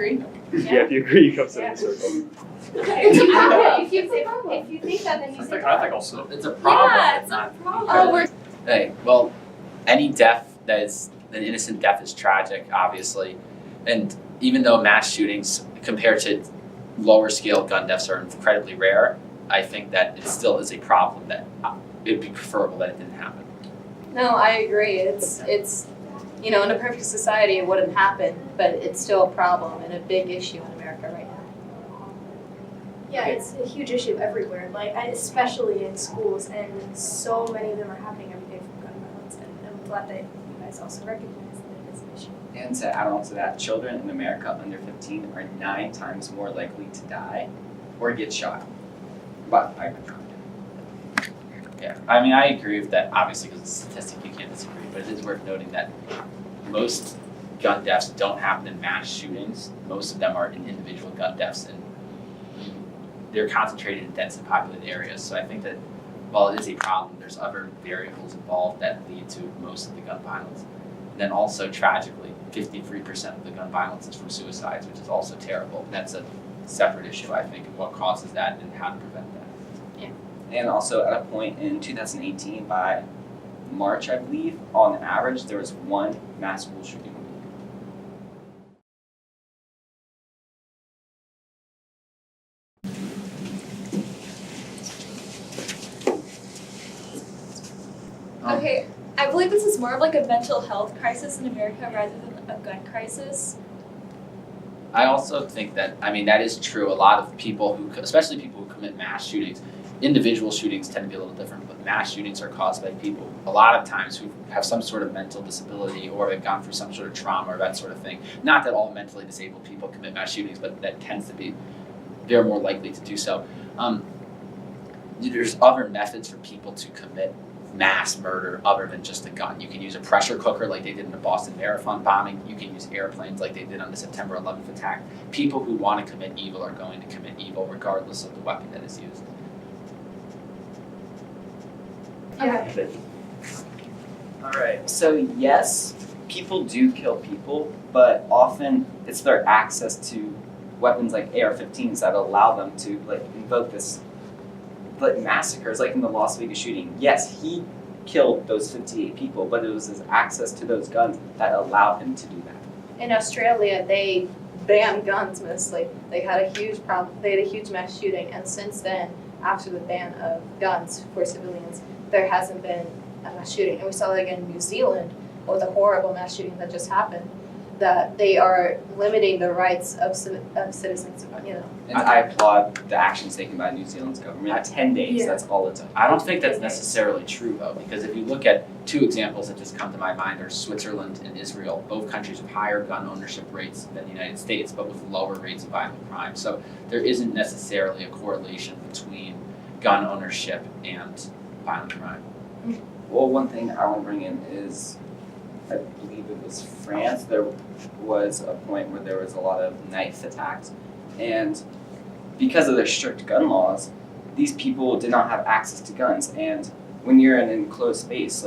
agree. Yeah, if you agree, you come sit in the circle. It's a problem. If you think that, then you say I think also. It's a problem. Yeah, it's a problem. Hey, well, any death that is an innocent death is tragic, obviously, and even though mass shootings compared to lower scale gun deaths are incredibly rare, I think that it still is a problem that it would be preferable that it didn't happen. No, I agree. It's in a perfect society it wouldn't happen, but it's still a problem and a big issue in America right now. Yeah, it's a huge issue everywhere, especially in schools, and so many of them are happening every day from gun violence, and I'm glad that you guys also recognize that it is an issue. And to add on to that, children in America under 15 are 9 times more likely to die or get shot by a gun. Yeah, I mean, I agree with that, obviously, because it's a statistic, you can't disagree, but it is worth noting that most gun deaths don't happen in mass shootings. Most of them are in individual gun deaths, and they're concentrated in densely populated areas. So I think that while it is a problem, there's other variables involved that lead to most of the gun violence. And then also, tragically, 53% of the gun violence is from suicides, which is also terrible. And that's a separate issue, I think, of what causes that and how to prevent that. And also at a point in 2018, by March, I believe, on average, there was 1 mass school shooting a week. Okay, I believe this is more of like a mental health crisis in America rather than a gun crisis. I also think that, I mean, that is true. A lot of people especially people who commit mass shootings, individual shootings tend to be a little different, but mass shootings are caused by people, a lot of times, who have some sort of mental disability or have gone through some sort of trauma or that sort of thing. Not that all mentally disabled people commit mass shootings, but that tends to be, they're more likely to do so. There's other methods for people to commit mass murder other than just a gun. You can use a pressure cooker like they did in the Boston Marathon bombing. You can use airplanes like they did on the September 11th attack. People who want to commit evil are going to commit evil regardless of the weapon that is used. Okay. Alright, so yes, people do kill people, but often it's their access to weapons like AR-15s that allow them to invoke this massacres, like in the Las Vegas shooting. Yes, he killed those 58 people, but it was his access to those guns that allowed him to do that. In Australia, they banned guns mostly. They had a huge problem. They had a huge mass shooting, and since then, after the ban of guns for civilians, there hasn't been a mass shooting. And we saw that again in New Zealand with a horrible mass shooting that just happened, that they are limiting the rights of citizens, And I applaud the actions taken by New Zealand's government. 10 days, that's all it took. I don't think that's necessarily true, though, because if you look at 2 examples that just come to my mind are Switzerland and Israel. Both countries have higher gun ownership rates than the United States, but with lower rates of violent crime. So there isn't necessarily a correlation between gun ownership and violent crime. Well, one thing I want to bring in is, I believe it was France, there was a point where there was a lot of knife attacks, and because of their strict gun laws, these people did not have access to guns, and when you're in an enclosed space,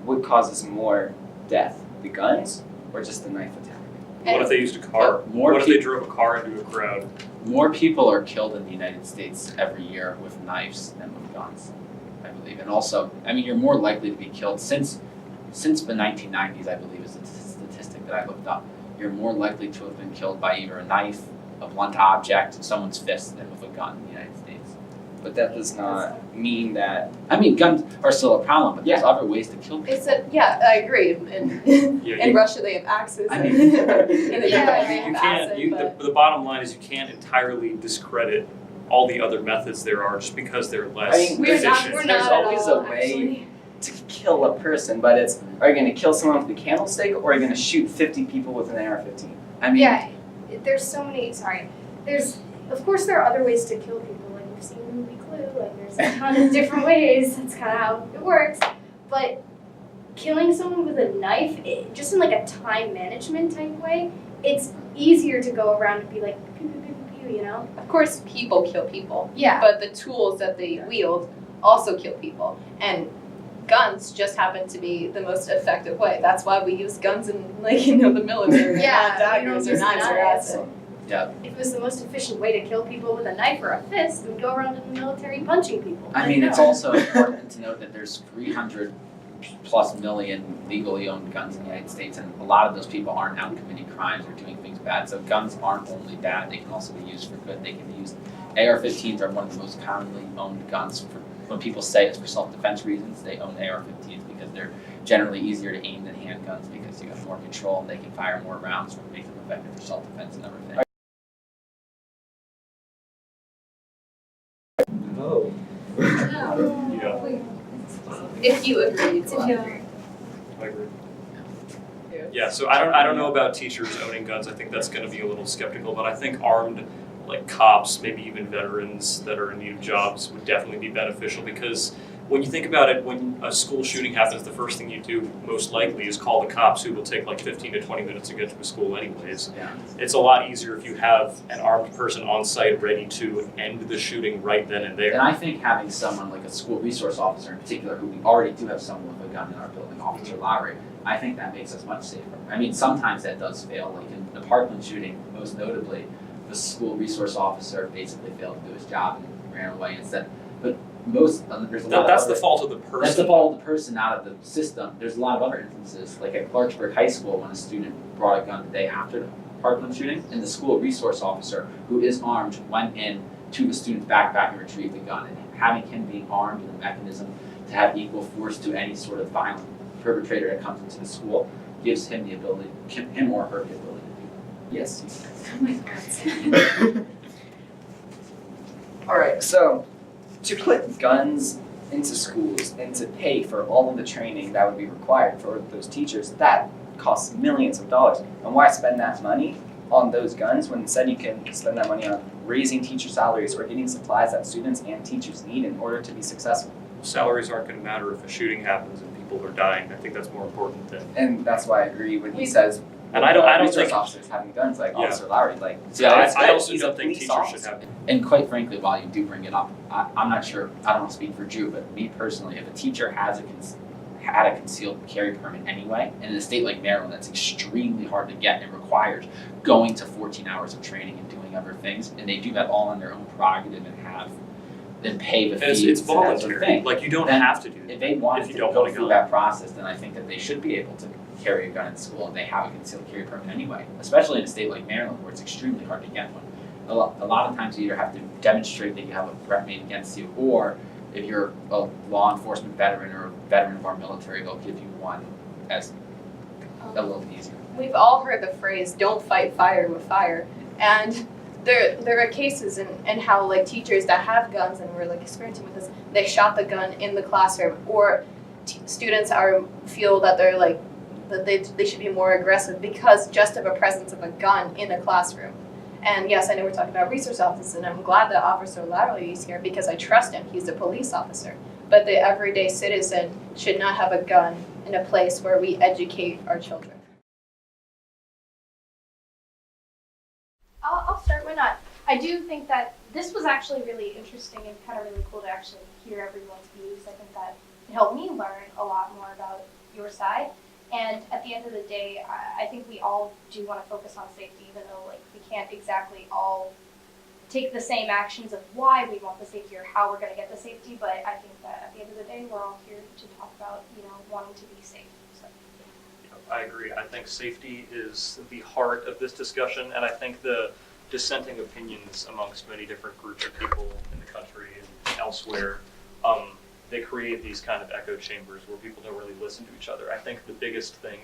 what causes more death, the guns or just the knife attack? What if they used a car? What if they drove a car into a crowd? More people are killed in the United States every year with knives than with guns, I believe. And also, I mean, you're more likely to be killed since the 1990s, I believe is the statistic that I looked up. You're more likely to have been killed by either a knife, a blunt object, someone's fist than with a gun in the United States. But that does not mean that... I mean, guns are still a problem, but there's other ways to kill people. I agree. In Russia, they have axes. I mean, in the UK, they have acid. The bottom line is you can't entirely discredit all the other methods there are just because they're less efficient. There's always a way to kill a person, but it's, are you going to kill someone with a candlestick or are you going to shoot 50 people with an AR-15? I mean, yeah, there's so many, of course there are other ways to kill people, like we've seen in the movie Clue, there's a ton of different ways, that's kind of how it works, but killing someone with a knife, just in a time management type way, it's easier to go around and be like, pew, pew, pew, pew, pew, Of course, people kill people. Yeah. But the tools that they wield also kill people. And guns just happen to be the most effective way. That's why we use guns in the military. Yeah, not daggers or knives or acid. Yeah. If it was the most efficient way to kill people with a knife or a fist, we'd go around in the military punching people. I mean, it's also important to note that there's 300 plus million legally owned guns in the United States, and a lot of those people aren't out committing crimes or doing things bad. So guns aren't only bad; they can also be used for good. They can be used. AR-15s are one of the most commonly owned guns. When people say it's for self-defense reasons, they own AR-15s because they're generally easier to aim than handguns because you have more control and they can fire more rounds, which makes them effective for self-defense and everything. No. Yeah, If you agree, you can. I agree. Yeah, so I don't know about teachers owning guns. I think that's going to be a little skeptical, but I think armed, like cops, maybe even veterans that are in need of jobs would definitely be beneficial because when you think about it, when a school shooting happens, the first thing you do most likely is call the cops, who will take like 15 to 20 minutes to get to the school anyways. Yeah. It's a lot easier if you have an armed person on site ready to end the shooting right then and there. And I think having someone like a school resource officer in particular, who we already do have someone with a gun in our building, Officer Lowry, I think that makes us much safer. I mean, sometimes that does fail, like in the Parkland shooting, most notably, the school resource officer basically failed to do his job and ran away instead. But there's a lot That's of the other, fault of the person. That's the fault of the person, not of the system. There's a lot of other instances, like at Clarksburg High School, when a student brought a gun the day after the Parkland shooting, and the school resource officer, who is armed, went in to the student's backpack and retrieved the gun. And having him being armed and a mechanism to have equal force to any sort of violent perpetrator that comes into the school gives him the ability, him or her the ability to do that. Yes. Oh my God. Alright, so to put guns into schools and to pay for all of the training that would be required for those teachers, that costs millions of dollars. And why spend that money on those guns when instead you can spend that money on raising teacher salaries or getting supplies that students and teachers need in order to be successful? Salaries aren't going to matter if a shooting happens and people are dying. I think that's more important than. And that's why I agree when he says And I don't resource think. officers having guns like Yeah. Officer Lowry, like Yeah, I good. also He's a don't think police teachers should officer. have. And quite frankly, while you do bring it up, I'm not sure, I don't want to speak for Drew, but me personally, if a teacher had a concealed carry permit anyway, and in a state like Maryland, that's extremely hard to get and requires going to 14 hours of training and doing other things, and they do that all on their own prerogative and pay the And fees it's and that sort of voluntary. thing. Like you don't Then have to do that. If they wanted If you to don't go want a through gun. that process, then I think that they should be able to carry a gun in school, and they have a concealed carry permit anyway, especially in a state like Maryland where it's extremely hard to get one. A lot of times you either have to demonstrate that you have a threat made against you, or if you're a law enforcement veteran or a veteran of our military, they'll give you one as a little easier. We've all heard the phrase "don't fight fire with fire," and there are cases in how like teachers that have guns and were like experiencing with this, they shot the gun in the classroom, or students feel that they're like that they should be more aggressive because just of a presence of a gun in a classroom. And yes, I know we're talking about resource officers, and I'm glad that Officer Lowry is here because I trust him. He's a police officer. But the everyday citizen should not have a gun in a place where we educate our children. I'll start, why not? I do think that this was actually really interesting and kind of really cool to actually hear everyone's views. I think that it helped me learn a lot more about your side. And at the end of the day, I think we all do want to focus on safety, even though like we can't exactly all take the same actions of why we want the safety or how we're going to get the safety. But I think that at the end of the day, we're all here to talk about, wanting to be safe. So. I agree. I think safety is the heart of this discussion, and I think the dissenting opinions amongst many different groups of people in the country and elsewhere, they create these kind of echo chambers where people don't really listen to each other. I think the biggest thing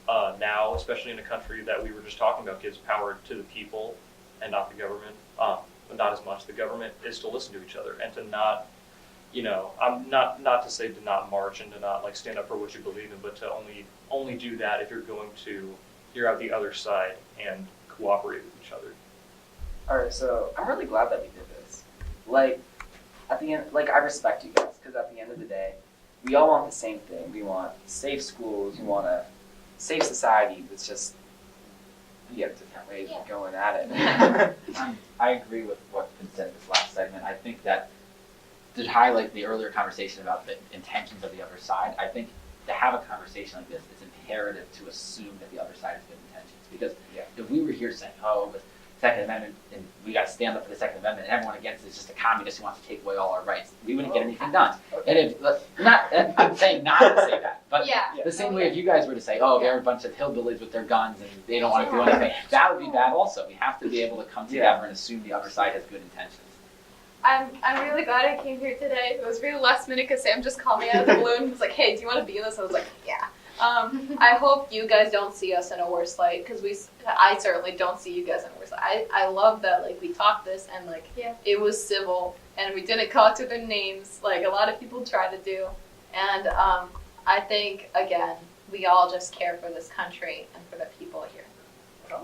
now, especially in a country that we were just talking about, gives power to the people and not the government, not as much the government, is to listen to each other and to not, I'm not to say to not march and to not like stand up for what you believe in, but to only do that if you're going to hear out the other side and cooperate with each other. Alright, so I'm really glad that we did this. Like, at the end, like, I respect you guys, because at the end of the day, we all want the same thing. We want safe schools, we want a safe society. It's just, we have different ways of going at it. I agree with what's been said this last segment. I think that to highlight the earlier conversation about the intentions of the other side, I think to have a conversation like this, it's imperative to assume that the other side has good intentions. Because if we were here saying, oh, Second Amendment, and we got to stand up for the Second Amendment, and everyone against it is just a communist who wants to take away all our rights. We wouldn't get anything done. And if, I'm saying not to say that, but Yeah. the same way if you guys were to say, oh, they're a bunch of hillbillies with their guns and they don't want to do anything, that would be bad also. We have to be able to come together and assume the other side has good intentions. I'm really glad I came here today. It was really last minute because Sam just called me out of the blue and was like, hey, do you want to be in this? I was like, yeah. I hope you guys don't see us in a worse light because I certainly don't see you guys in a worse light. I love that like we talked this and like it was civil and we didn't call each other names like a lot of people try to do. And I think again we all just care for this country and for the people here.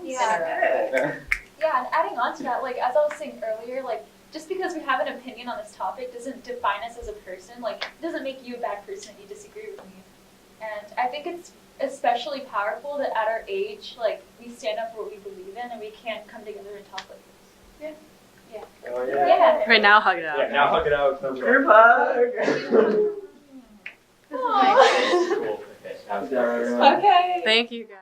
Yeah. Yeah, and adding on to that, like as I was saying earlier, like just because we have an opinion on this topic doesn't define us as a person. Like it doesn't make you a bad person if you disagree with me. And I think it's especially powerful that at our age, like we stand up for what we believe in, and we can't come together and talk like this. Yeah. Oh yeah. Yeah. Right now, hug it out. Yeah, now hug it out. Group hug. Cool. Okay. Okay. Thank you, guys.